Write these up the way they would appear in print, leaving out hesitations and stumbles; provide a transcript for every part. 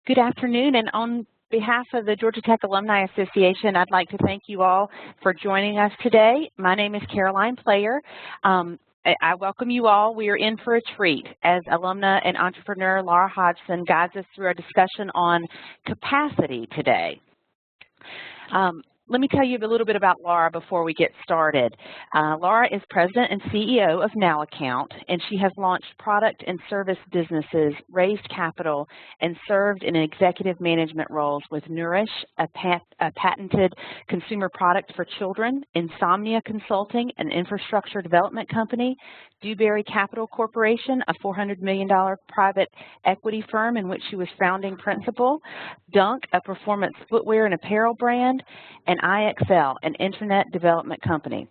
Good afternoon, and on behalf of the Georgia Tech Alumni Association, I'd like to thank you all for joining us today. My name is Caroline Player. I welcome you all. We are in for a treat as alumna and entrepreneur Lara Hodgson guides us through our discussion on capacity today. Let me tell you a little bit about Lara before we get started. Lara is president and CEO of Now Account, and she has launched product and service businesses, raised capital, and served in executive management roles with Nourish, a patented consumer product for children, Insomnia Consulting, an infrastructure development company, Dewberry Capital Corporation, a $400 million private equity firm in which she was founding principal, Dunk, a performance footwear and apparel brand, and IXL, an internet development company.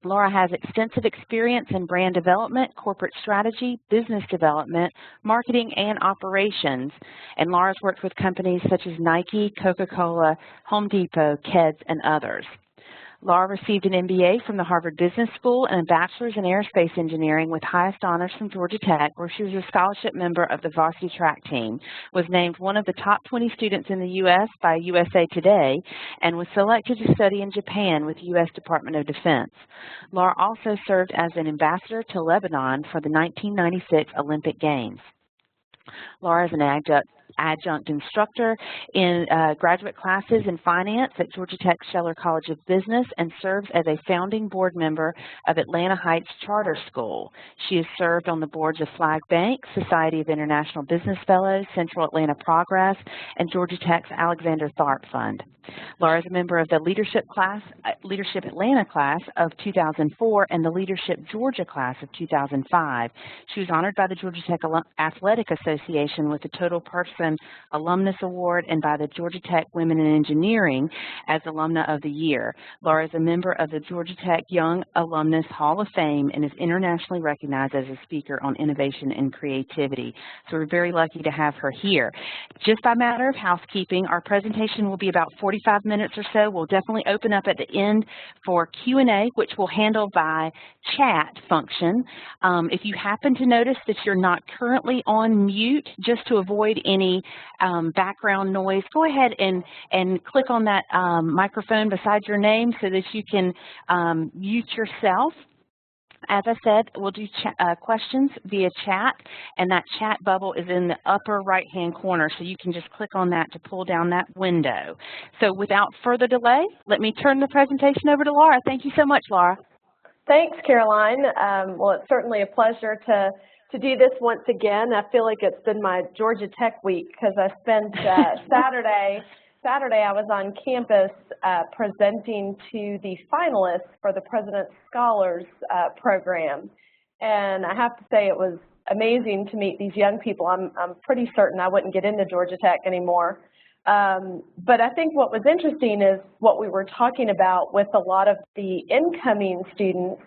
Lara has extensive experience in brand development, corporate strategy, business development, marketing, and operations. And Lara's worked with companies such as Nike, Coca-Cola, Home Depot, Keds, and others. Lara received an MBA from the Harvard Business School and a bachelor's in aerospace engineering with highest honors from Georgia Tech, where she was a scholarship member of the varsity track team, was named one of the top 20 students in the U.S. by USA Today, and was selected to study in Japan with the U.S. Department of Defense. Lara also served as an ambassador to Lebanon for the 1996 Olympic Games. Lara is an adjunct instructor in graduate classes in finance at Georgia Tech Scheller College of Business and serves as a founding board member of Atlanta Heights Charter School. She has served on the boards of Flag Bank, Society of International Business Fellows, Central Atlanta Progress, and Georgia Tech's Alexander Tharp Fund. Lara is a member of the Leadership Atlanta class of 2004 and the Leadership Georgia class of 2005. She was honored by the Georgia Tech Athletic Association with the Total Person Alumnus Award and by the Georgia Tech Women in Engineering as Alumna of the Year. Lara is a member of the Georgia Tech Young Alumnus Hall of Fame and is internationally recognized as a speaker on innovation and creativity. So we're very lucky to have her here. Just by matter of housekeeping, our presentation will be about 45 minutes or so. We'll definitely open up at the end for Q&A, which we'll handle by chat function. If you happen to notice that you're not currently on mute, just to avoid any background noise, go ahead and click on that microphone beside your name so that you can mute yourself. As I said, we'll do questions via chat, and that chat bubble is in the upper right-hand corner, so you can just click on that to pull down that window. So without further delay, let me turn the presentation over to Lara. Thank you so much, Lara. Thanks, Caroline. Well, it's certainly a pleasure to do this once again. I feel like it's been my Georgia Tech week because I spent Saturday I was on campus presenting to the finalists for the President's Scholars program. And I have to say it was amazing to meet these young people. I'm pretty certain I wouldn't get into Georgia Tech anymore. But I think what was interesting is what we were talking about with a lot of the incoming students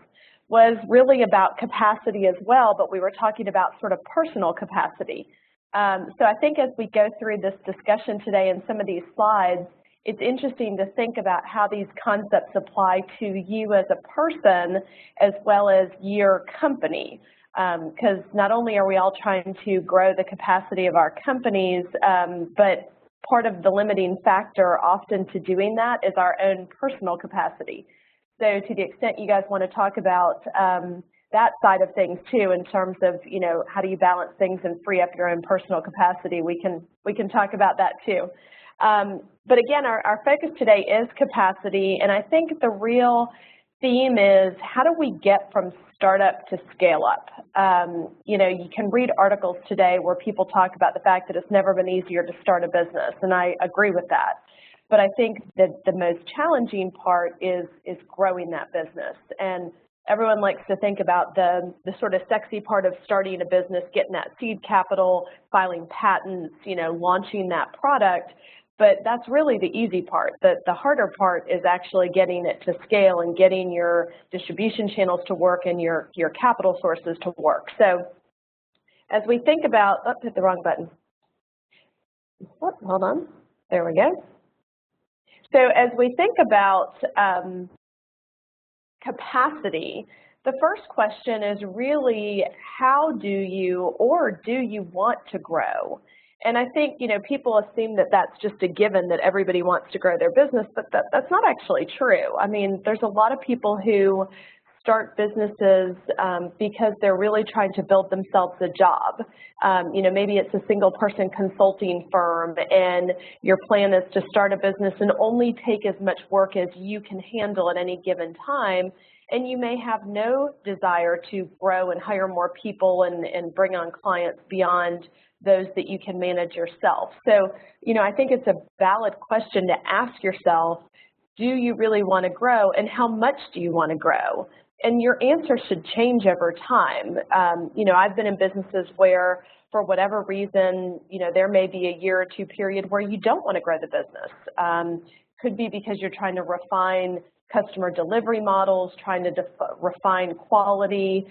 was really about capacity as well, but we were talking about sort of personal capacity. So I think as we go through this discussion today and some of these slides, it's interesting to think about how these concepts apply to you as a person as well as your company. Because not only are we all trying to grow the capacity of our companies, but part of the limiting factor often to doing that is our own personal capacity. So to the extent you guys want to talk about that side of things too, in terms of, you know, how do you balance things and free up your own personal capacity, we can talk about that too. But again, our focus today is capacity, and I think the real theme is how do we get from startup to scale up? You know, you can read articles today where people talk about the fact that it's never been easier to start a business, and I agree with that. But I think that the most challenging part is growing that business. And everyone likes to think about the sort of sexy part of starting a business, getting that seed capital, filing patents, you know, launching that product. But that's really the easy part. The harder part is actually getting it to scale and getting your distribution channels to work and your capital sources to work. So as we think about, hit the wrong button. Hold on. There we go. So as we think about capacity, the first question is really how do you or do you want to grow? And I think, people assume that that's just a given, that everybody wants to grow their business, but that's not actually true. I mean, there's a lot of people who start businesses because they're really trying to build themselves a job. Maybe it's a single person consulting firm and your plan is to start a business and only take as much work as you can handle at any given time. And you may have no desire to grow and hire more people and bring on clients beyond those that you can manage yourself. So, I think it's a valid question to ask yourself, do you really want to grow and how much do you want to grow? And your answer should change over time. I've been in businesses where, for whatever reason, there may be a year or two period where you don't want to grow the business. Could be because you're trying to refine customer delivery models, trying to refine quality.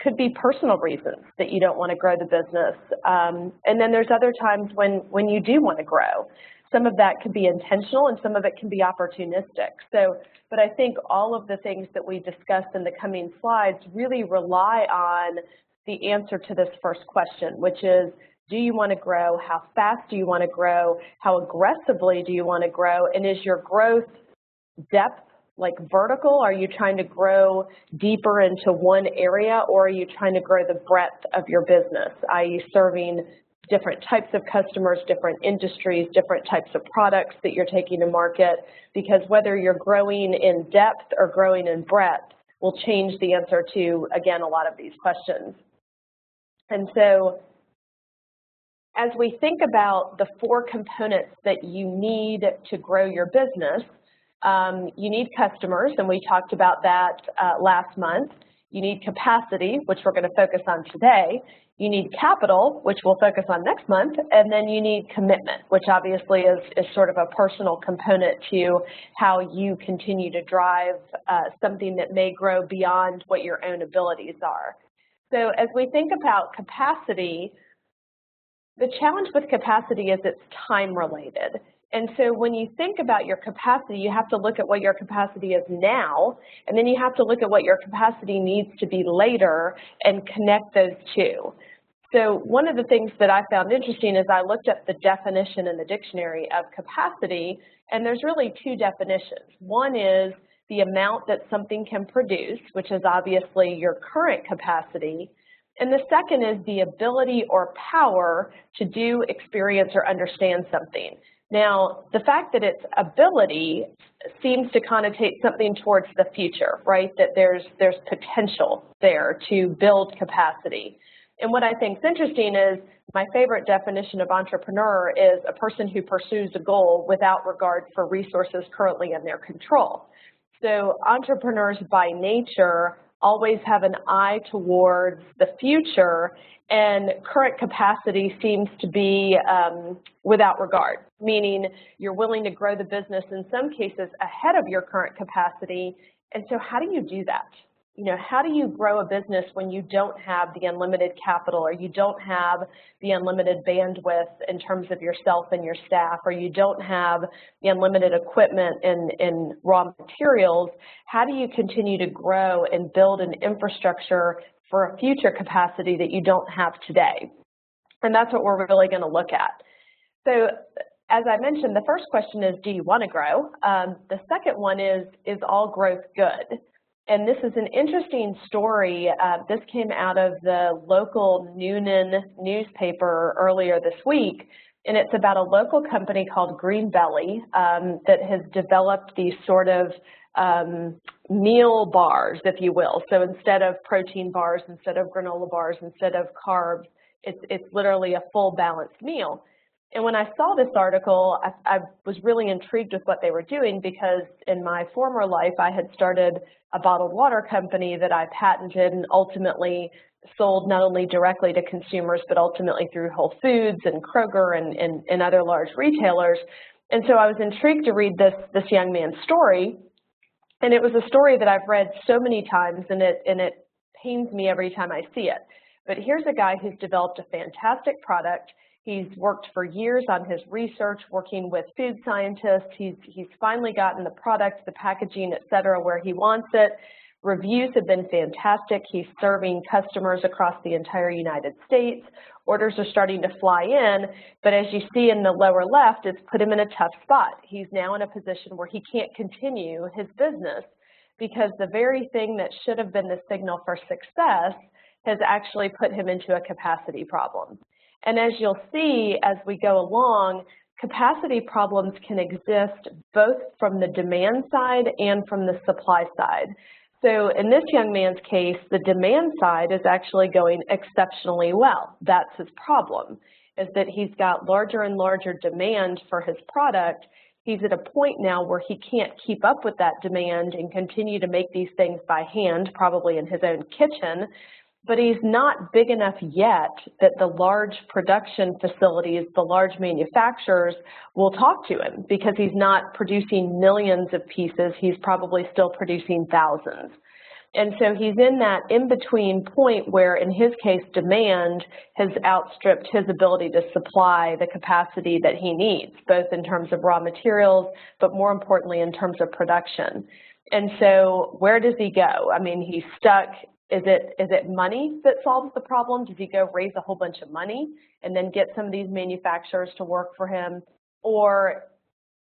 Could be personal reasons that you don't want to grow the business. And then there's other times when you do want to grow. Some of that could be intentional and some of it can be opportunistic. But I think all of the things that we discussed in the coming slides really rely on the answer to this first question, which is, do you want to grow? How fast do you want to grow? How aggressively do you want to grow? And is your growth depth, like vertical? Are you trying to grow deeper into one area, or are you trying to grow the breadth of your business, i.e. serving different types of customers, different industries, different types of products that you're taking to market? Because whether you're growing in depth or growing in breadth will change the answer to, again, a lot of these questions. And so as we think about the 4 components that you need to grow your business, you need customers, and we talked about that last month. You need capacity, which we're going to focus on today. You need capital, which we'll focus on next month, and then you need commitment, which obviously is sort of a personal component to how you continue to drive something that may grow beyond what your own abilities are. So as we think about capacity, the challenge with capacity is it's time related. And so when you think about your capacity, you have to look at what your capacity is now, and then you have to look at what your capacity needs to be later and connect those two. So one of the things that I found interesting is I looked at the definition in the dictionary of capacity, and there's really 2 definitions. One is the amount that something can produce, which is obviously your current capacity. And the second is the ability or power to do, experience, or understand something. Now, the fact that it's ability seems to connotate something towards the future, right? That there's potential there to build capacity. And what I think is interesting is my favorite definition of entrepreneur is a person who pursues a goal without regard for resources currently in their control. So entrepreneurs by nature always have an eye towards the future, and current capacity seems to be without regard, meaning you're willing to grow the business in some cases ahead of your current capacity. And so how do you do that? How do you grow a business when you don't have the unlimited capital, or you don't have the unlimited bandwidth in terms of yourself and your staff, or you don't have the unlimited equipment and raw materials? How do you continue to grow and build an infrastructure for a future capacity that you don't have today? And that's what we're really going to look at. So as I mentioned, the first question is, do you want to grow? The second one is all growth good? And this is an interesting story. This came out of the local Noonan newspaper earlier this week, and it's about a local company called Green Belly that has developed these sort of meal bars, if you will. So instead of protein bars, instead of granola bars, instead of carbs, it's literally a full balanced meal. And when I saw this article, I was really intrigued with what they were doing, because in my former life, I had started a bottled water company that I patented and ultimately sold not only directly to consumers, but ultimately through Whole Foods and Kroger and other large retailers. And so I was intrigued to read this young man's story. And it was a story that I've read so many times, and it pains me every time I see it. But here's a guy who's developed a fantastic product. He's worked for years on his research, working with food scientists. He's finally gotten the product, the packaging, et cetera, where he wants it. Reviews have been fantastic. He's serving customers across the entire United States. Orders are starting to fly in, but as you see in the lower left, it's put him in a tough spot. He's now in a position where he can't continue his business because the very thing that should have been the signal for success has actually put him into a capacity problem. And as you'll see as we go along, capacity problems can exist both from the demand side and from the supply side. So in this young man's case, the demand side is actually going exceptionally well. That's his problem, is that he's got larger and larger demand for his product. He's at a point now where he can't keep up with that demand and continue to make these things by hand, probably in his own kitchen, but he's not big enough yet that the large production facilities, the large manufacturers will talk to him because he's not producing millions of pieces. He's probably still producing thousands. And so he's in that in-between point where, in his case, demand has outstripped his ability to supply the capacity that he needs, both in terms of raw materials, but more importantly, in terms of production. And so where does he go? I mean, he's stuck. Is it money that solves the problem? Does he go raise a whole bunch of money and then get some of these manufacturers to work for him? Or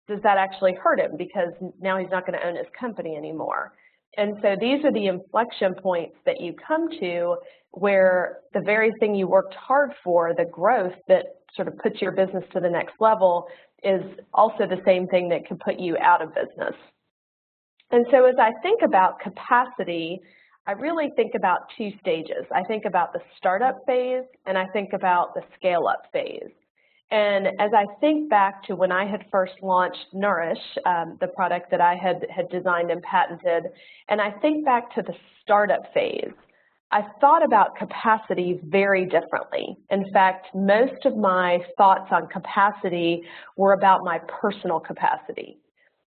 does that actually hurt him because now he's not going to own his company anymore? And so these are the inflection points that you come to where the very thing you worked hard for, the growth that sort of puts your business to the next level, is also the same thing that can put you out of business. And so as I think about capacity, I really think about two stages. I think about the startup phase and I think about the scale-up phase. And as I think back to when I had first launched Nourish, the product that I had designed and patented, and I think back to the startup phase, I thought about capacity very differently. In fact, most of my thoughts on capacity were about my personal capacity.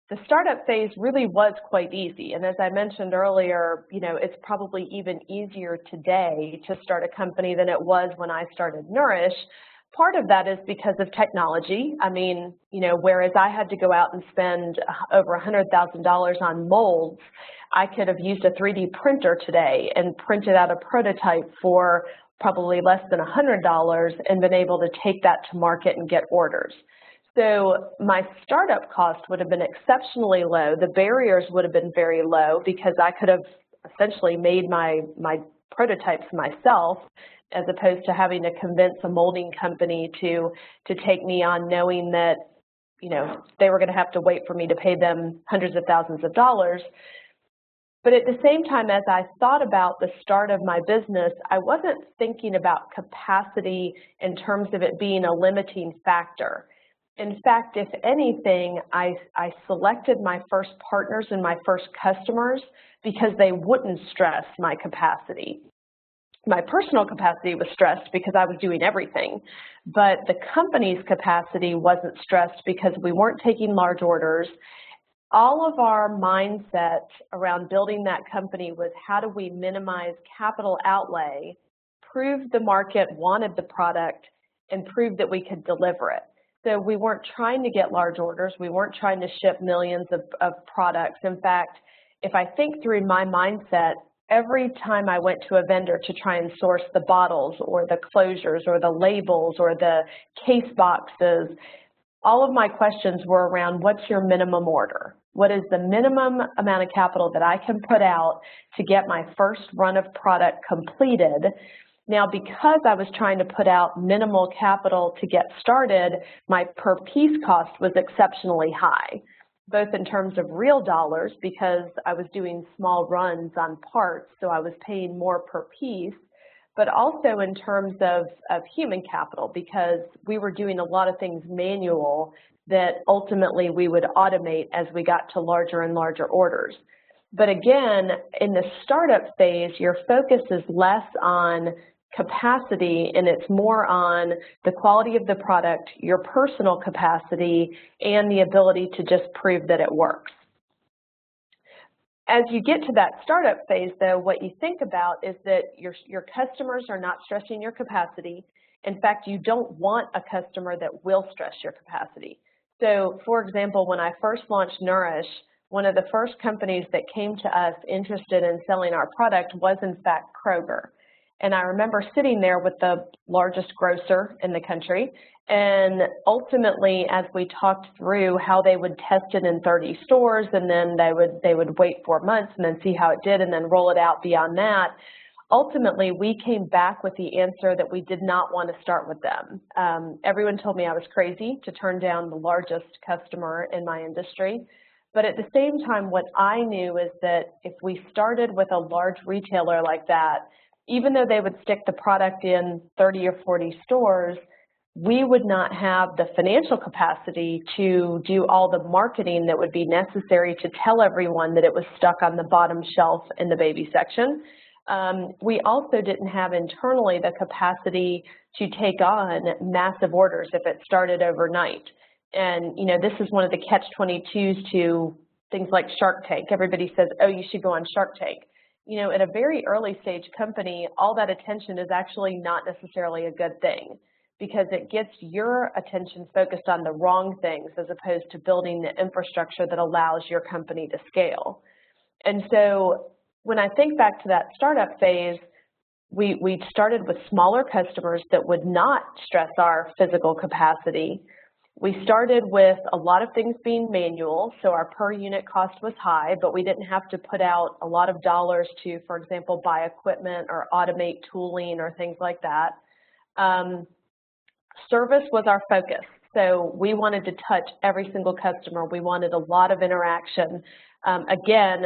The startup phase really was quite easy, and as I mentioned earlier, you know, it's probably even easier today to start a company than it was when I started Nourish. Part of that is because of technology. I mean, you know, whereas I had to go out and spend over $100,000 on molds, I could have used a 3D printer today and printed out a prototype for probably less than $100 and been able to take that to market and get orders. So my startup cost would have been exceptionally low. The barriers would have been very low because I could have essentially made my prototypes myself, as opposed to having to convince a molding company to take me on, knowing that, you know, they were going to have to wait for me to pay them hundreds of thousands of dollars. But at the same time, as I thought about the start of my business, I wasn't thinking about capacity in terms of it being a limiting factor. In fact, if anything, I selected my first partners and my first customers because they wouldn't stress my capacity. My personal capacity was stressed because I was doing everything, but the company's capacity wasn't stressed because we weren't taking large orders. All of our mindset around building that company was how do we minimize capital outlay, prove the market wanted the product, and prove that we could deliver it. So we weren't trying to get large orders. We weren't trying to ship millions of products. In fact, if I think through my mindset, every time I went to a vendor to try and source the bottles or the closures or the labels or the case boxes, all of my questions were around what's your minimum order? What is the minimum amount of capital that I can put out to get my first run of product completed? Now, because I was trying to put out minimal capital to get started, my per piece cost was exceptionally high, both in terms of real dollars because I was doing small runs on parts, so I was paying more per piece, but also in terms of human capital because we were doing a lot of things manual that ultimately we would automate as we got to larger and larger orders. But again, in the startup phase, your focus is less on capacity and it's more on the quality of the product, your personal capacity, and the ability to just prove that it works. As you get to that startup phase, though, what you think about is that your customers are not stressing your capacity. In fact, you don't want a customer that will stress your capacity. So, for example, when I first launched Nourish, one of the first companies that came to us interested in selling our product was in fact Kroger. And I remember sitting there with the largest grocer in the country, and ultimately as we talked through how they would test it in 30 stores, and then they would wait 4 months and then see how it did and then roll it out beyond that, ultimately we came back with the answer that we did not want to start with them. Everyone told me I was crazy to turn down the largest customer in my industry. But at the same time, what I knew is that if we started with a large retailer like that, even though they would stick the product in 30 or 40 stores, we would not have the financial capacity to do all the marketing that would be necessary to tell everyone that it was stuck on the bottom shelf in the baby section. We also didn't have internally the capacity to take on massive orders if it started overnight. And, you know, this is one of the catch-22s to things like Shark Tank. Everybody says, oh, you should go on Shark Tank. You know, at a very early stage company, all that attention is actually not necessarily a good thing, because it gets your attention focused on the wrong things as opposed to building the infrastructure that allows your company to scale. And so when I think back to that startup phase, we started with smaller customers that would not stress our physical capacity. We started with a lot of things being manual, so our per unit cost was high, but we didn't have to put out a lot of dollars to, for example, buy equipment or automate tooling or things like that. Service was our focus, so we wanted to touch every single customer. We wanted a lot of interaction. Again,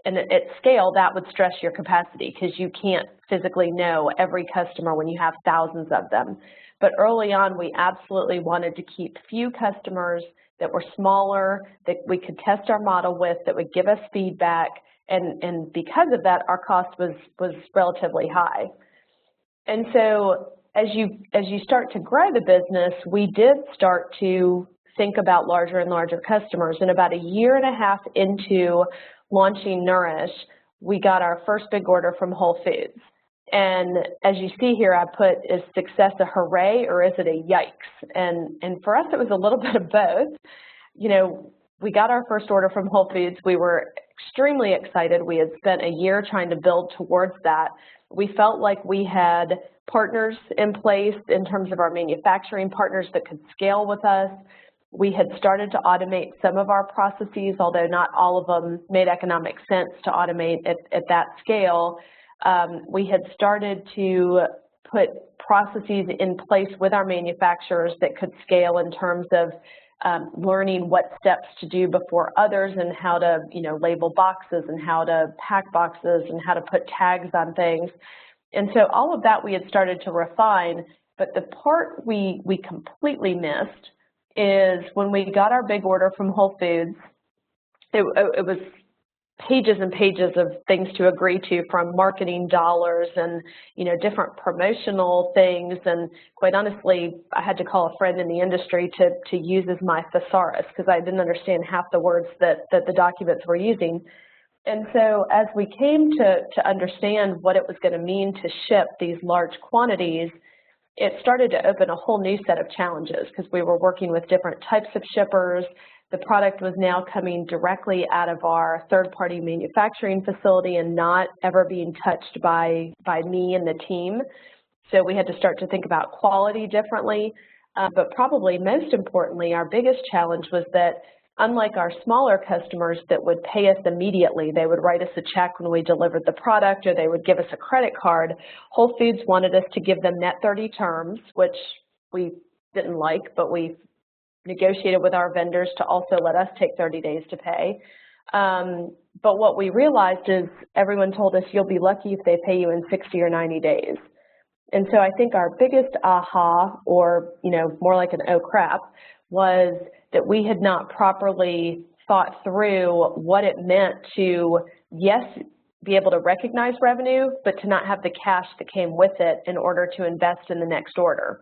and at scale, that would stress your capacity because you can't physically know every customer when you have thousands of them. But early on, we absolutely wanted to keep few customers that were smaller, that we could test our model with, that would give us feedback, and because of that, our cost was relatively high. And so as you start to grow the business, we did start to think about larger and larger customers. And about a year and a half into launching Nourish, we got our first big order from Whole Foods. And as you see here, I put, is success a hooray or is it a yikes? And for us, it was a little bit of both. You know, we got our first order from Whole Foods. We were extremely excited. We had spent a year trying to build towards that. We felt like we had partners in place in terms of our manufacturing partners that could scale with us. We had started to automate some of our processes, although not all of them made economic sense to automate at that scale. We had started to put processes in place with our manufacturers that could scale in terms of learning what steps to do before others and how to, you know, label boxes and how to pack boxes and how to put tags on things. And so all of that we had started to refine, but the part we completely missed is when we got our big order from Whole Foods, it was pages and pages of things to agree to, from marketing dollars and, you know, different promotional things. And quite honestly, I had to call a friend in the industry to use as my thesaurus because I didn't understand half the words that the documents were using. And so as we came to understand what it was going to mean to ship these large quantities, it started to open a whole new set of challenges because we were working with different types of shippers. The product was now coming directly out of our third-party manufacturing facility and not ever being touched by me and the team. So we had to start to think about quality differently. But probably most importantly, our biggest challenge was that unlike our smaller customers that would pay us immediately, they would write us a check when we delivered the product or they would give us a credit card, Whole Foods wanted us to give them net 30 terms, which we didn't like, but we negotiated with our vendors to also let us take 30 days to pay. But what we realized is everyone told us you'll be lucky if they pay you in 60 or 90 days. And so I think our biggest aha, or, you know, more like an oh crap, was that we had not properly thought through what it meant to, yes, be able to recognize revenue, but to not have the cash that came with it in order to invest in the next order.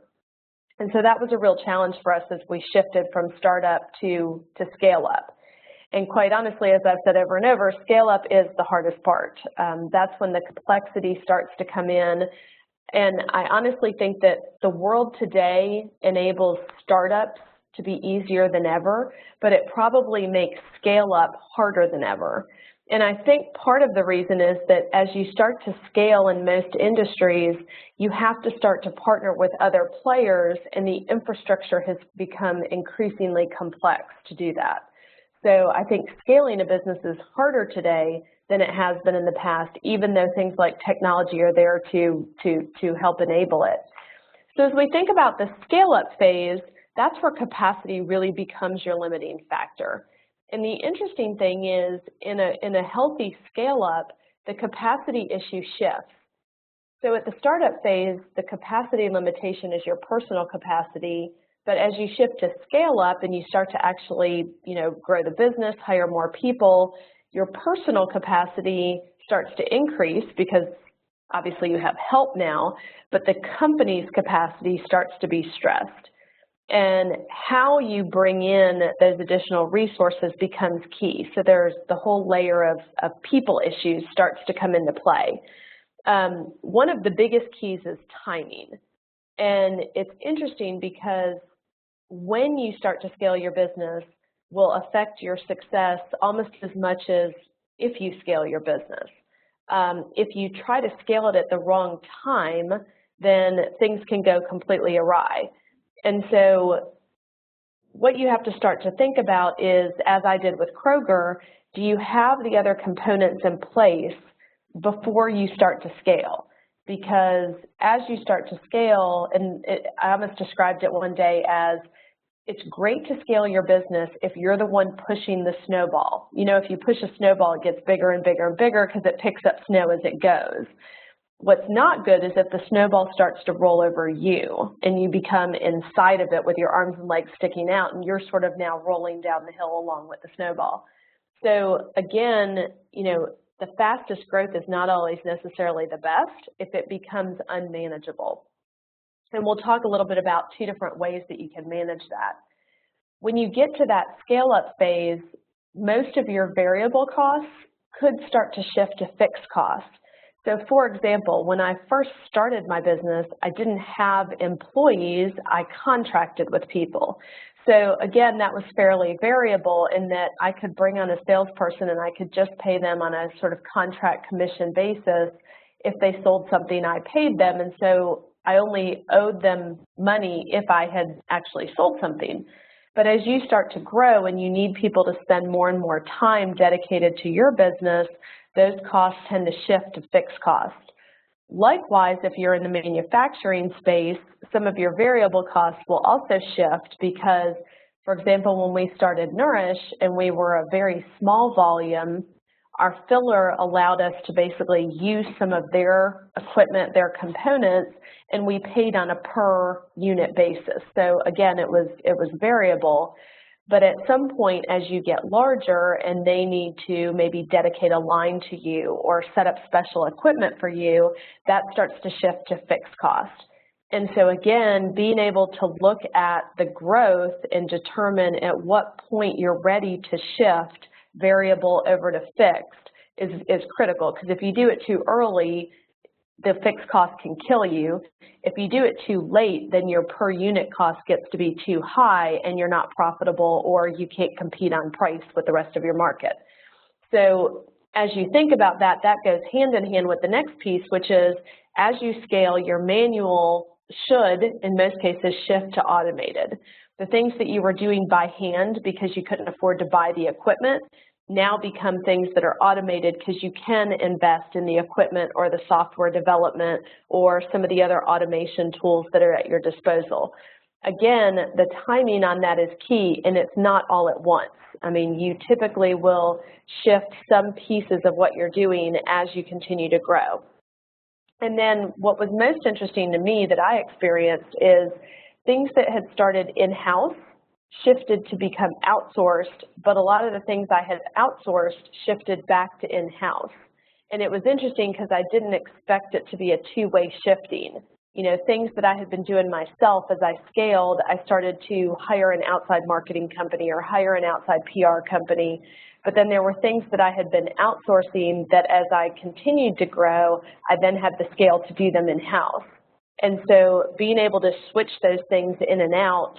And so that was a real challenge for us as we shifted from startup to scale up. And quite honestly, as I've said over and over, scale up is the hardest part. That's when the complexity starts to come in. And I honestly think that the world today enables startups to be easier than ever, but it probably makes scale up harder than ever. And I think part of the reason is that as you start to scale in most industries, you have to start to partner with other players, and the infrastructure has become increasingly complex to do that. So I think scaling a business is harder today than it has been in the past, even though things like technology are there to help enable it. So as we think about the scale-up phase, that's where capacity really becomes your limiting factor. And the interesting thing is, in a healthy scale-up, the capacity issue shifts. So at the startup phase, the capacity limitation is your personal capacity, but as you shift to scale-up and you start to actually, grow the business, hire more people, your personal capacity starts to increase because obviously you have help now, but the company's capacity starts to be stressed. And how you bring in those additional resources becomes key. So there's the whole layer of people issues starts to come into play. One of the biggest keys is timing. And it's interesting because when you start to scale your business will affect your success almost as much as if you scale your business. If you try to scale it at the wrong time, then things can go completely awry. And so what you have to start to think about is, as I did with Kroger, do you have the other components in place before you start to scale? Because as you start to scale, and I almost described it one day as, it's great to scale your business if you're the one pushing the snowball. If you push a snowball, it gets bigger and bigger and bigger because it picks up snow as it goes. What's not good is if the snowball starts to roll over you and you become inside of it with your arms and legs sticking out, and you're sort of now rolling down the hill along with the snowball. So again, the fastest growth is not always necessarily the best if it becomes unmanageable. And we'll talk a little bit about two different ways that you can manage that. When you get to that scale-up phase, most of your variable costs could start to shift to fixed costs. So for example, when I first started my business, I didn't have employees, I contracted with people. So again, that was fairly variable in that I could bring on a salesperson and I could just pay them on a sort of contract commission basis. If they sold something, I paid them, and so I only owed them money if I had actually sold something. But as you start to grow and you need people to spend more and more time dedicated to your business, those costs tend to shift to fixed costs. Likewise, if you're in the manufacturing space, some of your variable costs will also shift because, for example, when we started Nourish and we were a very small volume, our filler allowed us to basically use some of their equipment, their components, and we paid on a per unit basis. So again, it was variable. But at some point, as you get larger and they need to maybe dedicate a line to you or set up special equipment for you, that starts to shift to fixed cost. And so again, being able to look at the growth and determine at what point you're ready to shift variable over to fixed is critical, because if you do it too early, the fixed cost can kill you. If you do it too late, then your per unit cost gets to be too high and you're not profitable, or you can't compete on price with the rest of your market. So as you think about that, that goes hand in hand with the next piece, which is as you scale, your manual should, in most cases, shift to automated. The things that you were doing by hand because you couldn't afford to buy the equipment now become things that are automated because you can invest in the equipment or the software development or some of the other automation tools that are at your disposal. Again, the timing on that is key, and it's not all at once. I mean, you typically will shift some pieces of what you're doing as you continue to grow. And then what was most interesting to me that I experienced is things that had started in-house shifted to become outsourced, but a lot of the things I had outsourced shifted back to in-house. And it was interesting because I didn't expect it to be a two-way shifting. You know, things that I had been doing myself as I scaled, I started to hire an outside marketing company or hire an outside PR company. But then there were things that I had been outsourcing that as I continued to grow, I then had the scale to do them in-house. And so being able to switch those things in and out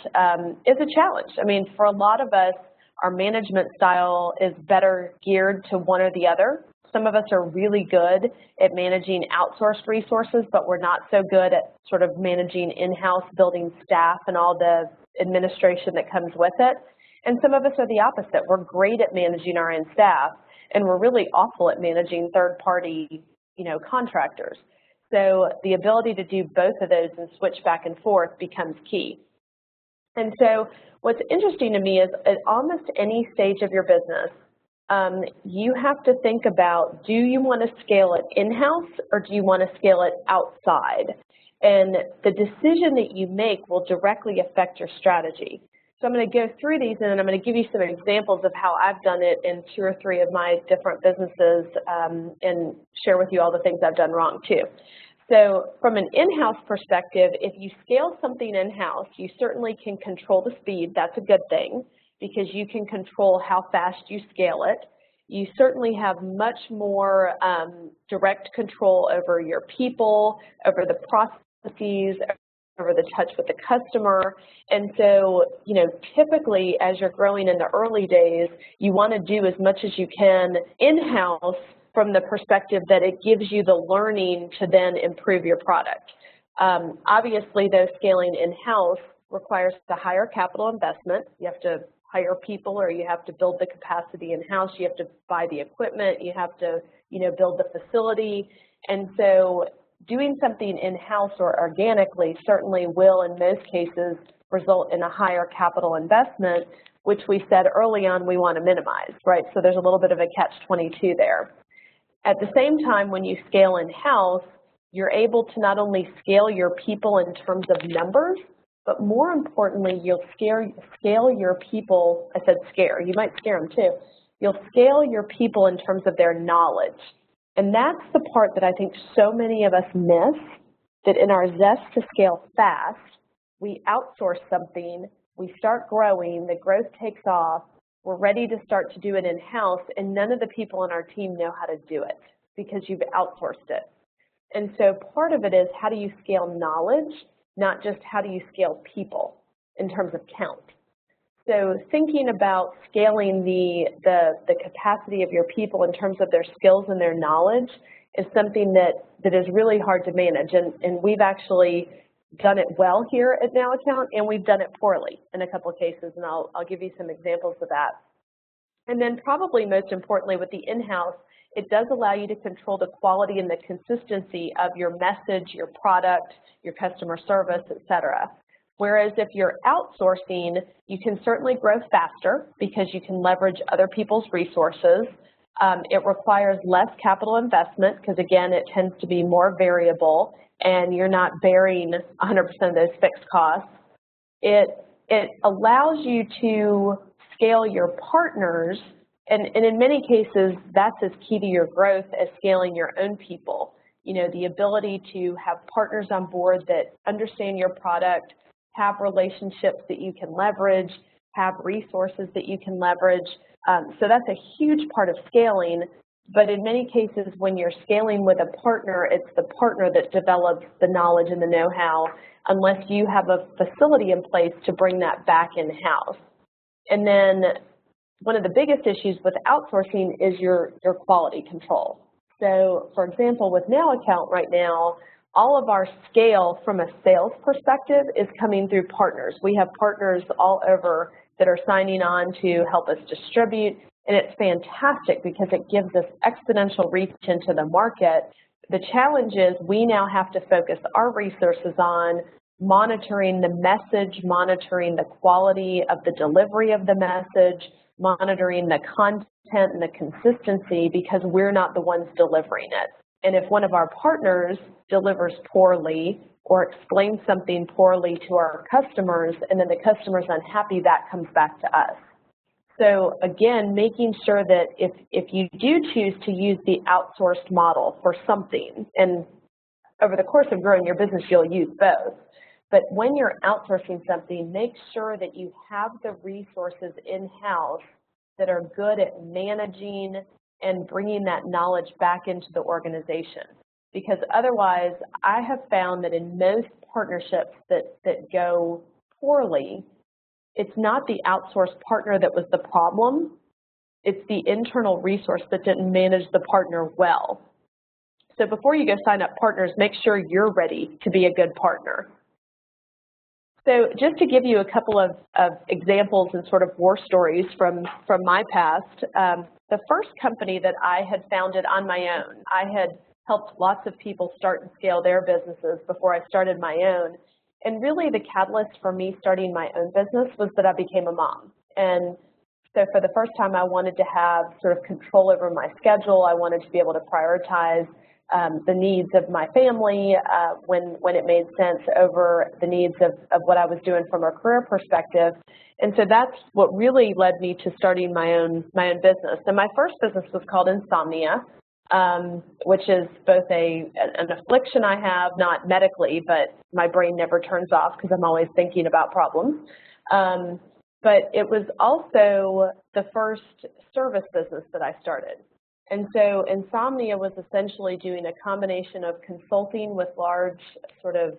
is a challenge. I mean, for a lot of us, our management style is better geared to one or the other. Some of us are really good at managing outsourced resources, but we're not so good at sort of managing in-house, building staff and all the administration that comes with it. And some of us are the opposite. We're great at managing our own staff, and we're really awful at managing third-party, contractors. So the ability to do both of those and switch back and forth becomes key. And so what's interesting to me is at almost any stage of your business, you have to think about, do you want to scale it in-house or do you want to scale it outside? And the decision that you make will directly affect your strategy. So I'm going to go through these and then I'm going to give you some examples of how I've done it in 2 or 3 of my different businesses and share with you all the things I've done wrong too. So from an in-house perspective, if you scale something in-house, you certainly can control the speed. That's a good thing because you can control how fast you scale it. You certainly have much more direct control over your people, over the processes, over the touch with the customer. And so, typically as you're growing in the early days, you want to do as much as you can in-house from the perspective that it gives you the learning to then improve your product. Obviously, though, scaling in-house requires a higher capital investment. You have to hire people or you have to build the capacity in-house. You have to buy the equipment. You have to, build the facility. And so doing something in-house or organically certainly will, in most cases, result in a higher capital investment, which we said early on we want to minimize, right? So there's a little bit of a catch-22 there. At the same time, when you scale in-house, you're able to not only scale your people in terms of numbers, but more importantly, you'll scale your people. I said scare, you might scare them too. You'll scale your people in terms of their knowledge. And that's the part that I think so many of us miss, that in our zest to scale fast, we outsource something, we start growing, the growth takes off, we're ready to start to do it in-house, and none of the people on our team know how to do it because you've outsourced it. And so part of it is, how do you scale knowledge, not just how do you scale people in terms of count. So thinking about scaling the capacity of your people in terms of their skills and their knowledge is something that is really hard to manage. And we've actually done it well here at Now Account, and we've done it poorly in a couple of cases, and I'll give you some examples of that. And then probably most importantly with the in-house, it does allow you to control the quality and the consistency of your message, your product, your customer service, et cetera. Whereas if you're outsourcing, you can certainly grow faster because you can leverage other people's resources. It requires less capital investment because, again, it tends to be more variable and you're not bearing 100% of those fixed costs. It allows you to scale your partners, and in many cases, that's as key to your growth as scaling your own people. The ability to have partners on board that understand your product, have relationships that you can leverage, have resources that you can leverage. So that's a huge part of scaling. But in many cases, when you're scaling with a partner, it's the partner that develops the knowledge and the know-how, unless you have a facility in place to bring that back in-house. And then one of the biggest issues with outsourcing is your quality control. So, for example, with Now Account right now, all of our scale from a sales perspective is coming through partners. We have partners all over that are signing on to help us distribute, and it's fantastic because it gives us exponential reach into the market. The challenge is we now have to focus our resources on monitoring the message, monitoring the quality of the delivery of the message, monitoring the content and the consistency, because we're not the ones delivering it. And if one of our partners delivers poorly or explains something poorly to our customers and then the customer's unhappy, that comes back to us. So again, making sure that if you do choose to use the outsourced model for something, and over the course of growing your business, you'll use both. But when you're outsourcing something, make sure that you have the resources in-house that are good at managing and bringing that knowledge back into the organization. because otherwise I have found that in most partnerships that go poorly, it's not the outsourced partner that was the problem, it's the internal resource that didn't manage the partner well. So before you go sign up partners, make sure you're ready to be a good partner. So just to give you a couple of examples and sort of war stories from my past, the first company that I had founded on my own, I had helped lots of people start and scale their businesses before I started my own. And really the catalyst for me starting my own business was that I became a mom. And so for the first time, I wanted to have sort of control over my schedule. I wanted to be able to prioritize the needs of my family when it made sense over the needs of what I was doing from a career perspective. And so that's what really led me to starting my own business. And my first business was called Insomnia, which is both an affliction I have, not medically, but my brain never turns off because I'm always thinking about problems. But it was also the first service business that I started. And so Insomnia was essentially doing a combination of consulting with large sort of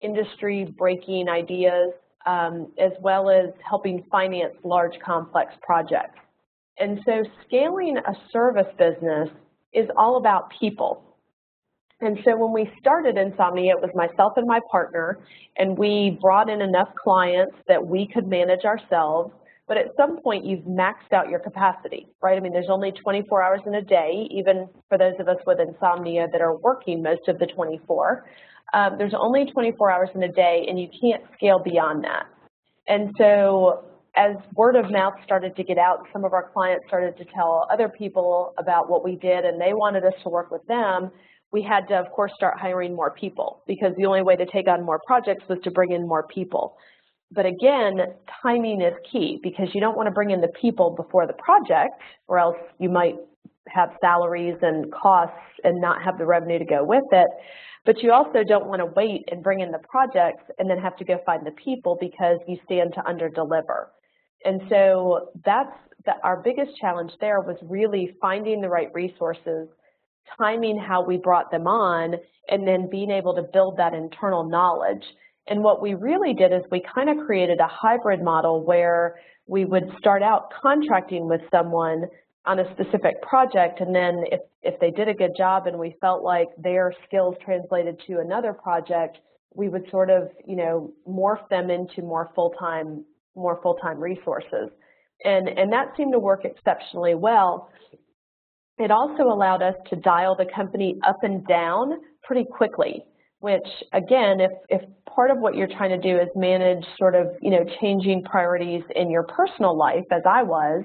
industry-breaking ideas, as well as helping finance large complex projects. And so scaling a service business is all about people. And so when we started Insomnia, it was myself and my partner, and we brought in enough clients that we could manage ourselves. But at some point, you've maxed out your capacity, right? I mean, there's only 24 hours in a day, even for those of us with insomnia that are working most of the 24. There's only 24 hours in a day, and you can't scale beyond that. And so as word of mouth started to get out, some of our clients started to tell other people about what we did, and they wanted us to work with them, we had to, of course, start hiring more people, because the only way to take on more projects was to bring in more people. But again, timing is key, because you don't want to bring in the people before the project, or else you might have salaries and costs and not have the revenue to go with it. But you also don't want to wait and bring in the projects and then have to go find the people because you stand to underdeliver. And so our biggest challenge there was really finding the right resources, timing how we brought them on, and then being able to build that internal knowledge. And what we really did is we kind of created a hybrid model where we would start out contracting with someone on a specific project, and then if they did a good job and we felt like their skills translated to another project, we would sort of, you know, morph them into more full-time resources. And that seemed to work exceptionally well. It also allowed us to dial the company up and down pretty quickly, which again, if part of what you're trying to do is manage sort of, you know, changing priorities in your personal life, as I was,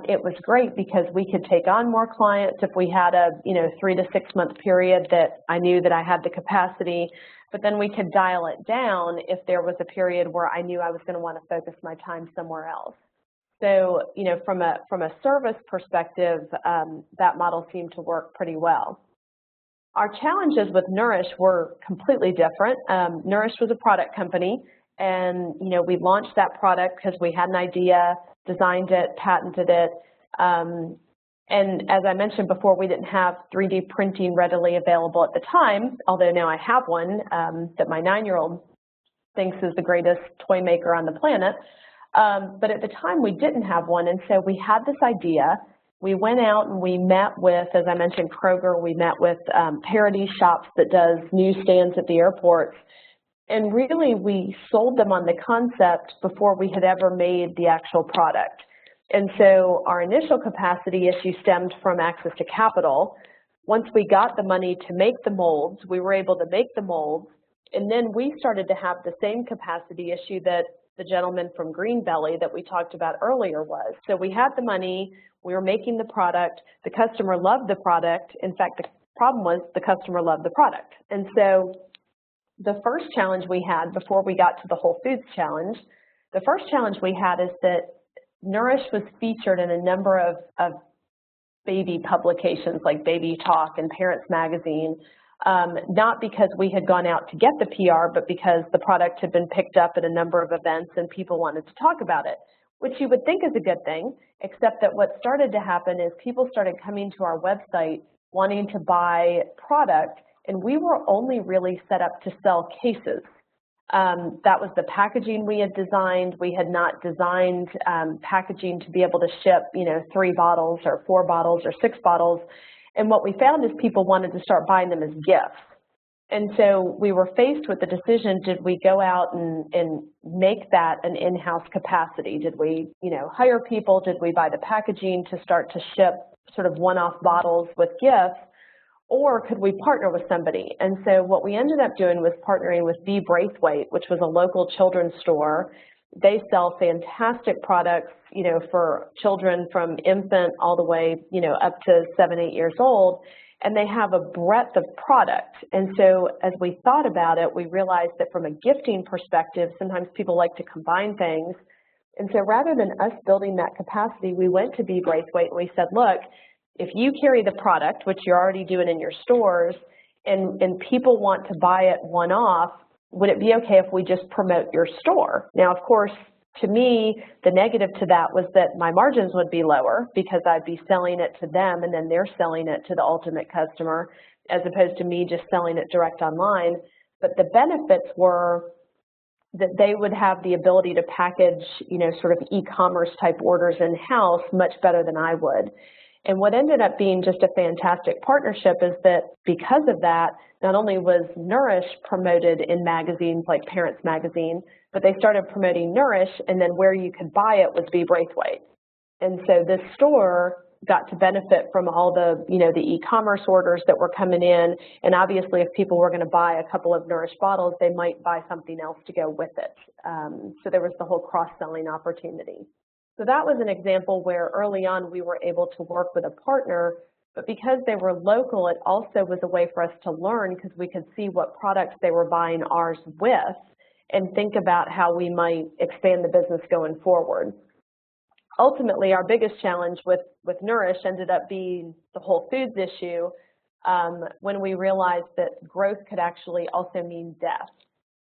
it was great because we could take on more clients if we had a, you know, 3 to 6 month period that I knew that I had the capacity, but then we could dial it down if there was a period where I knew I was going to want to focus my time somewhere else. So, you know, from a service perspective, that model seemed to work pretty well. Our challenges with Nourish were completely different. Nourish was a product company, and, you know, we launched that product because we had an idea, designed it, patented it, and as I mentioned before, we didn't have 3D printing readily available at the time, although now I have one that my 9-year-old thinks is the greatest toy maker on the planet. But at the time, we didn't have one, and so we had this idea. We went out and we met with, as I mentioned, Kroger. We met with Parody Shops that does newsstands at the airports. And really, we sold them on the concept before we had ever made the actual product. And so our initial capacity issue stemmed from access to capital. Once we got the money to make the molds, we were able to make the molds. And then we started to have the same capacity issue that the gentleman from Greenbelly that we talked about earlier was. So we had the money, we were making the product, the customer loved the product. In fact, the problem was the customer loved the product. And so the first challenge we had before we got to the Whole Foods challenge, the first challenge we had is that Nourish was featured in a number of baby publications like Baby Talk and Parents Magazine, not because we had gone out to get the PR, but because the product had been picked up at a number of events and people wanted to talk about it, which you would think is a good thing, except that what started to happen is people started coming to our website wanting to buy product, and we were only really set up to sell cases. That was the packaging we had designed. We had not designed packaging to be able to ship, 3 bottles or 4 bottles or 6 bottles. And what we found is people wanted to start buying them as gifts. And so we were faced with the decision, did we go out and make that an in-house capacity? Did we, hire people? Did we buy the packaging to start to ship sort of one-off bottles with gifts? Or could we partner with somebody? And so what we ended up doing was partnering with B. Braithwaite, which was a local children's store. They sell fantastic products, for children from infant all the way, up to 7, 8 years old. And they have a breadth of product. And so as we thought about it, we realized that from a gifting perspective, sometimes people like to combine things. And so rather than us building that capacity, we went to B. Braithwaite and we said, look, if you carry the product, which you're already doing in your stores, and people want to buy it one-off, would it be okay if we just promote your store? Now, of course, to me, the negative to that was that my margins would be lower because I'd be selling it to them and then they're selling it to the ultimate customer as opposed to me just selling it direct online. But the benefits were that they would have the ability to package, sort of e-commerce type orders in-house much better than I would. And what ended up being just a fantastic partnership is that because of that, not only was Nourish promoted in magazines like Parents Magazine, but they started promoting Nourish, and then where you could buy it was B. Braithwaite. And so this store got to benefit from all the, the e-commerce orders that were coming in. And obviously, if people were going to buy a couple of Nourish bottles, they might buy something else to go with it. So there was the whole cross-selling opportunity. So that was an example where early on we were able to work with a partner, but because they were local, it also was a way for us to learn because we could see what products they were buying ours with and think about how we might expand the business going forward. Ultimately, our biggest challenge with Nourish ended up being the Whole Foods issue when we realized that growth could actually also mean death.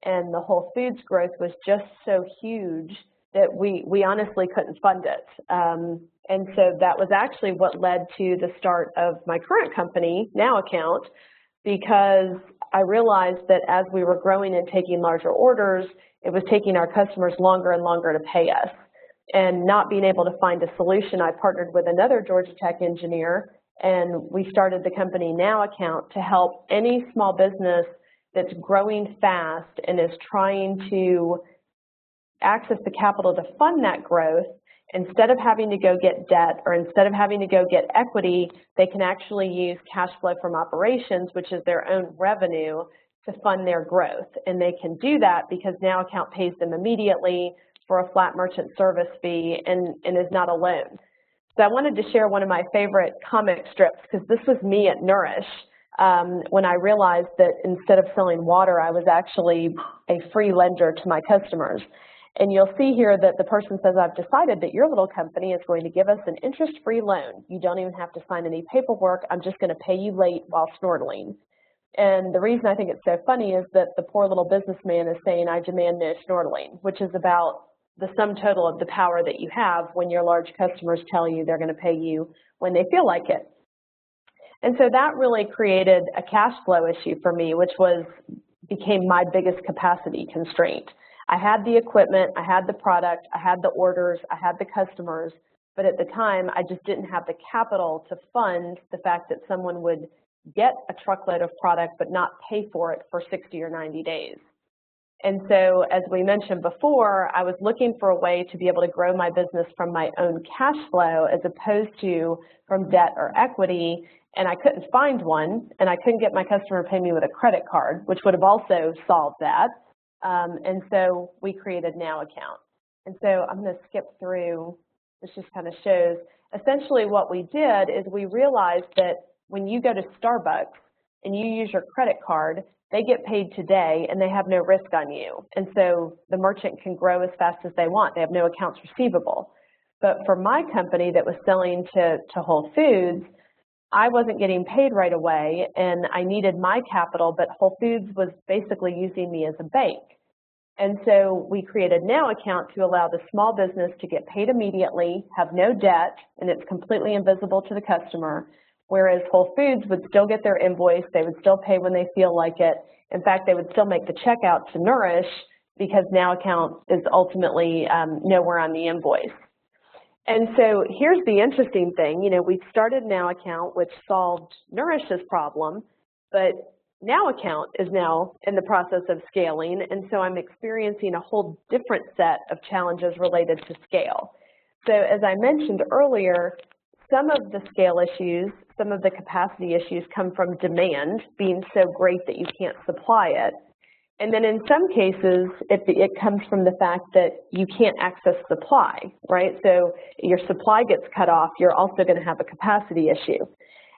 And the Whole Foods growth was just so huge that we honestly couldn't fund it. And so that was actually what led to the start of my current company, Now Account, because I realized that as we were growing and taking larger orders, it was taking our customers longer and longer to pay us. And not being able to find a solution, I partnered with another Georgia Tech engineer, and we started the company Now Account to help any small business that's growing fast and is trying to access the capital to fund that growth. Instead of having to go get debt or instead of having to go get equity, they can actually use cash flow from operations, which is their own revenue, to fund their growth. And they can do that because Now Account pays them immediately for a flat merchant service fee and is not a loan. So I wanted to share one of my favorite comic strips because this was me at Nourish when I realized that instead of selling water, I was actually a free lender to my customers. And you'll see here that the person says, I've decided that your little company is going to give us an interest-free loan. You don't even have to sign any paperwork. I'm just going to pay you late while snorkeling. And the reason I think it's so funny is that the poor little businessman is saying, I demand no snorkeling, which is about the sum total of the power that you have when your large customers tell you they're going to pay you when they feel like it. And so that really created a cash flow issue for me, which became my biggest capacity constraint. I had the equipment, I had the product, I had the orders, I had the customers, but at the time I just didn't have the capital to fund the fact that someone would get a truckload of product but not pay for it for 60 or 90 days. And so as we mentioned before, I was looking for a way to be able to grow my business from my own cash flow as opposed to from debt or equity, and I couldn't find one, and I couldn't get my customer to pay me with a credit card, which would have also solved that. And so we created Now Account. And so I'm going to skip through, this just kind of shows, essentially what we did is we realized that when you go to Starbucks and you use your credit card, they get paid today and they have no risk on you. And so the merchant can grow as fast as they want. They have no accounts receivable. But for my company that was selling to Whole Foods, I wasn't getting paid right away and I needed my capital, but Whole Foods was basically using me as a bank. And so we created Now Account to allow the small business to get paid immediately, have no debt, and it's completely invisible to the customer. whereas Whole Foods would still get their invoice, they would still pay when they feel like it. In fact, they would still make the checkout to Nourish because Now Account is ultimately nowhere on the invoice. And so here's the interesting thing, we started Now Account, which solved Nourish's problem, but Now Account is now in the process of scaling, and so I'm experiencing a whole different set of challenges related to scale. So as I mentioned earlier, some of the scale issues, some of the capacity issues come from demand being so great that you can't supply it. And then in some cases, it comes from the fact that you can't access supply, right? So your supply gets cut off, you're also going to have a capacity issue.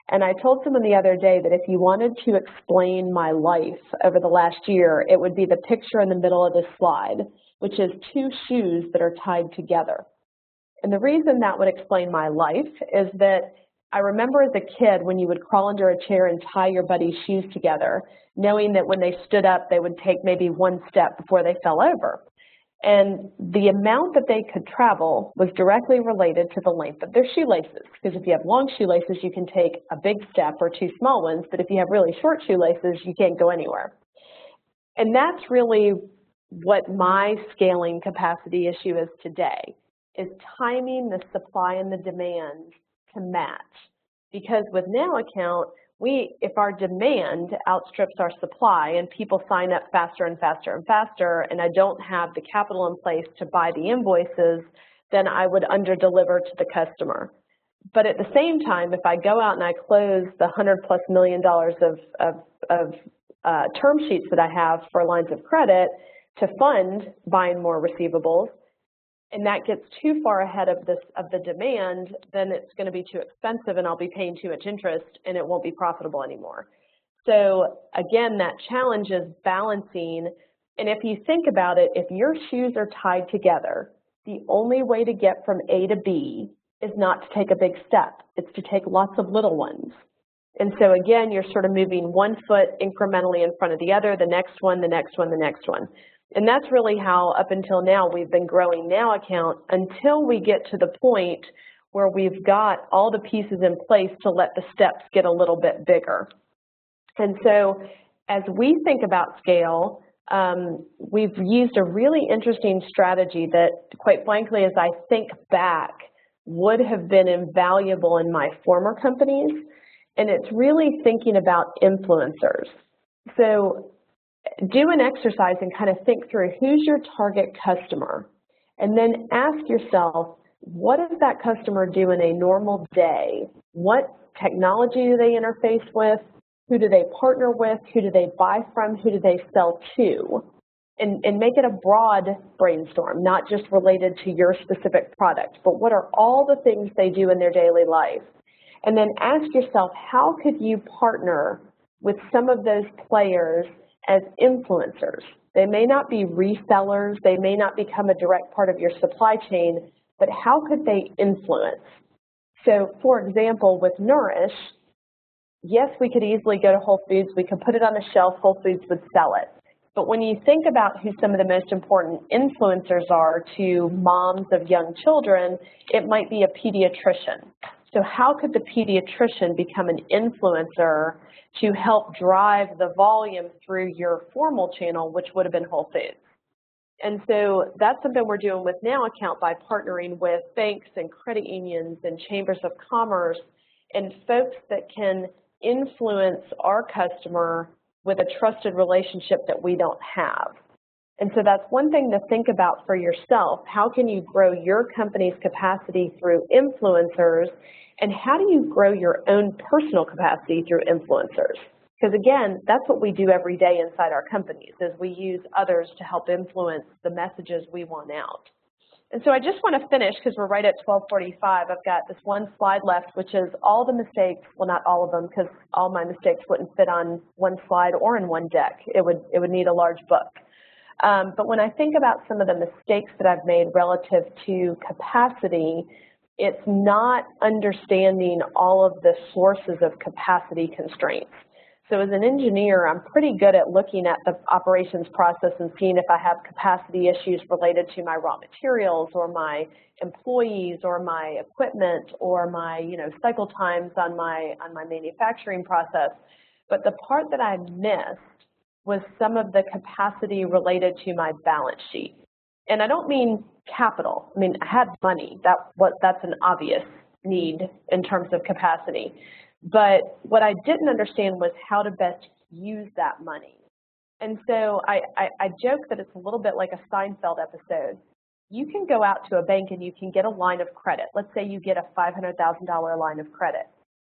And I told someone the other day that if you wanted to explain my life over the last year, it would be the picture in the middle of this slide, which is two shoes that are tied together. And the reason that would explain my life is that I remember as a kid when you would crawl under a chair and tie your buddy's shoes together, knowing that when they stood up, they would take maybe one step before they fell over. And the amount that they could travel was directly related to the length of their shoelaces. Because if you have long shoelaces, you can take a big step or two small ones, but if you have really short shoelaces, you can't go anywhere. And that's really what my scaling capacity issue is today, is timing the supply and the demand to match. Because with Now Account, if our demand outstrips our supply and people sign up faster and faster and faster, and I don't have the capital in place to buy the invoices, then I would underdeliver to the customer. But at the same time, if I go out and I close the $100+ million of term sheets that I have for lines of credit to fund buying more receivables, and that gets too far ahead of the demand, then it's going to be too expensive and I'll be paying too much interest and it won't be profitable anymore. So again, that challenge is balancing. And if you think about it, if your shoes are tied together, the only way to get from A to B is not to take a big step. It's to take lots of little ones. And so again, you're sort of moving one foot incrementally in front of the other, the next one, the next one, the next one. And that's really how, up until now, we've been growing Now Account until we get to the point where we've got all the pieces in place to let the steps get a little bit bigger. And so as we think about scale, we've used a really interesting strategy that, quite frankly, as I think back, would have been invaluable in my former companies. And it's really thinking about influencers. So do an exercise and kind of think through who's your target customer, and then ask yourself, what does that customer do in a normal day? What technology do they interface with? Who do they partner with? Who do they buy from? Who do they sell to? And make it a broad brainstorm, not just related to your specific product, but what are all the things they do in their daily life? And then ask yourself, how could you partner with some of those players as influencers? They may not be resellers, they may not become a direct part of your supply chain, but how could they influence? So for example, with Nourish, yes, we could easily go to Whole Foods, we could put it on the shelf, Whole Foods would sell it. But when you think about who some of the most important influencers are to moms of young children, it might be a pediatrician. So how could the pediatrician become an influencer to help drive the volume through your formal channel, which would have been Whole Foods? And so that's something we're doing with Now Account by partnering with banks and credit unions and chambers of commerce and folks that can influence our customer with a trusted relationship that we don't have. And so that's one thing to think about for yourself. How can you grow your company's capacity through influencers? And how do you grow your own personal capacity through influencers? Because again, that's what we do every day inside our companies, is we use others to help influence the messages we want out. And so I just want to finish, because we're right at 12:45. I've got this one slide left, which is all the mistakes, well, not all of them, because all my mistakes wouldn't fit on one slide or in one deck. It would need a large book. But when I think about some of the mistakes that I've made relative to capacity, it's not understanding all of the sources of capacity constraints. So as an engineer, I'm pretty good at looking at the operations process and seeing if I have capacity issues related to my raw materials or my employees or my equipment or my cycle times on my manufacturing process. But the part that I missed was some of the capacity related to my balance sheet. And I don't mean capital. I mean, I had money. That's an obvious need in terms of capacity. But what I didn't understand was how to best use that money. And so I joke that it's a little bit like a Seinfeld episode. You can go out to a bank and you can get a line of credit. Let's say you get a $500,000 line of credit.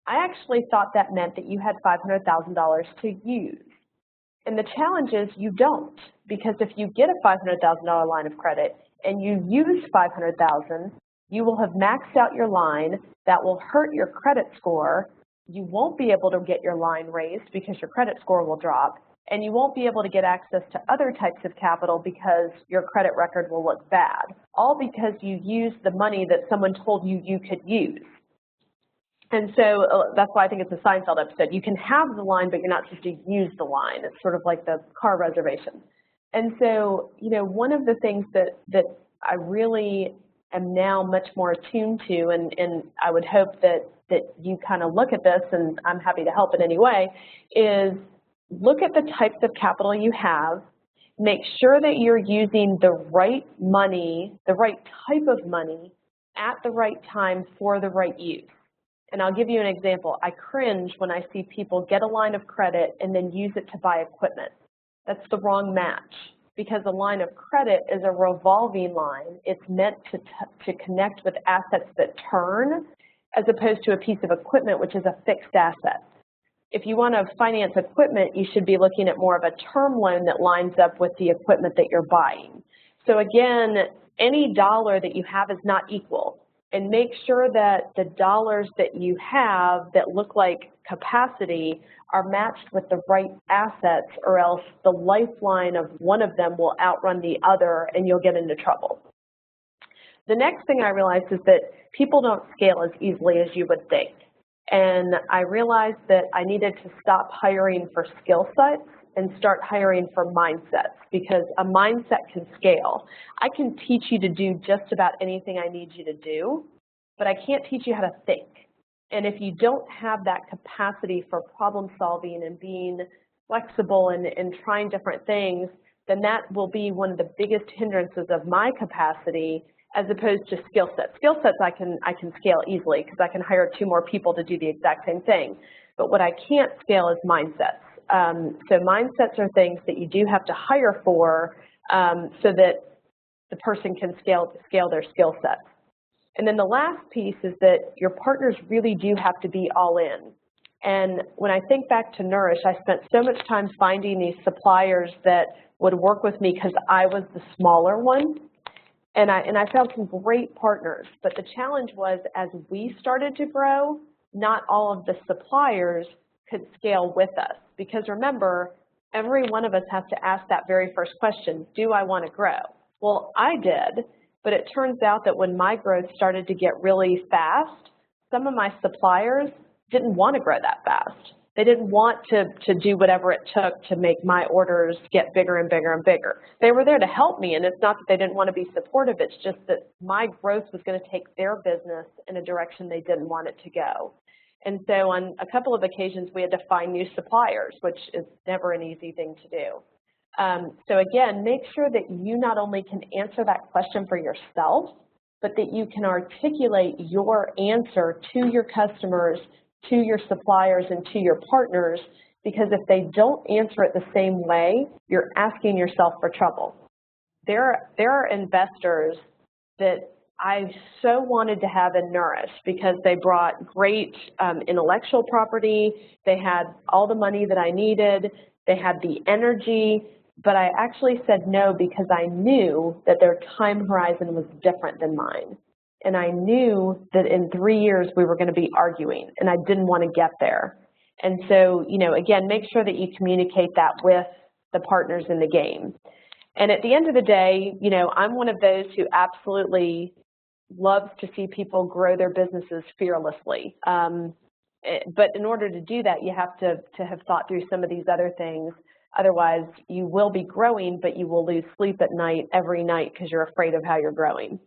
I actually thought that meant that you had $500,000 to use. And the challenge is you don't, because if you get a $500,000 line of credit and you use $500,000, you will have maxed out your line. That will hurt your credit score. You won't be able to get your line raised because your credit score will drop, and you won't be able to get access to other types of capital because your credit record will look bad, all because you used the money that someone told you you could use. And so that's why I think it's a Seinfeld episode. You can have the line, but you're not supposed to use the line. It's sort of like the car reservation. And so, one of the things that I really am now much more attuned to, and I would hope that you kind of look at this, and I'm happy to help in any way, is look at the types of capital you have, make sure that you're using the right money, the right type of money at the right time for the right use. And I'll give you an example. I cringe when I see people get a line of credit and then use it to buy equipment. That's the wrong match, because a line of credit is a revolving line. It's meant to connect with assets that turn, as opposed to a piece of equipment, which is a fixed asset. If you want to finance equipment, you should be looking at more of a term loan that lines up with the equipment that you're buying. So again, any dollar that you have is not equal. And make sure that the dollars that you have that look like capacity are matched with the right assets, or else the lifeline of one of them will outrun the other and you'll get into trouble. The next thing I realized is that people don't scale as easily as you would think. And I realized that I needed to stop hiring for skill sets and start hiring for mindsets, because a mindset can scale. I can teach you to do just about anything I need you to do, but I can't teach you how to think. And if you don't have that capacity for problem solving and being flexible and trying different things, then that will be one of the biggest hindrances of my capacity, as opposed to skill sets. Skill sets I can scale easily because I can hire 2 more people to do the exact same thing. But what I can't scale is mindsets. So mindsets are things that you do have to hire for so that the person can scale their skill sets. And then the last piece is that your partners really do have to be all in. And when I think back to Nourish, I spent so much time finding these suppliers that would work with me because I was the smaller one. And I found some great partners, but the challenge was, as we started to grow, not all of the suppliers could scale with us. Because remember, every one of us has to ask that very first question, do I want to grow? Well, I did, but it turns out that when my growth started to get really fast, some of my suppliers didn't want to grow that fast. They didn't want to do whatever it took to make my orders get bigger and bigger and bigger. They were there to help me, and it's not that they didn't want to be supportive, it's just that my growth was going to take their business in a direction they didn't want it to go. And so on a couple of occasions, we had to find new suppliers, which is never an easy thing to do. So again, make sure that you not only can answer that question for yourself, but that you can articulate your answer to your customers, to your suppliers, and to your partners, because if they don't answer it the same way, you're asking yourself for trouble. There are investors that I so wanted to have in Nourish because they brought great intellectual property, they had all the money that I needed, they had the energy, but I actually said no because I knew that their time horizon was different than mine. And I knew that in 3 years we were going to be arguing, and I didn't want to get there. And so, again, make sure that you communicate that with the partners in the game. And at the end of the day, I'm one of those who absolutely loves to see people grow their businesses fearlessly. but in order to do that, you have to have thought through some of these other things. Otherwise, you will be growing, but you will lose sleep at night every night because you're afraid of how you're growing.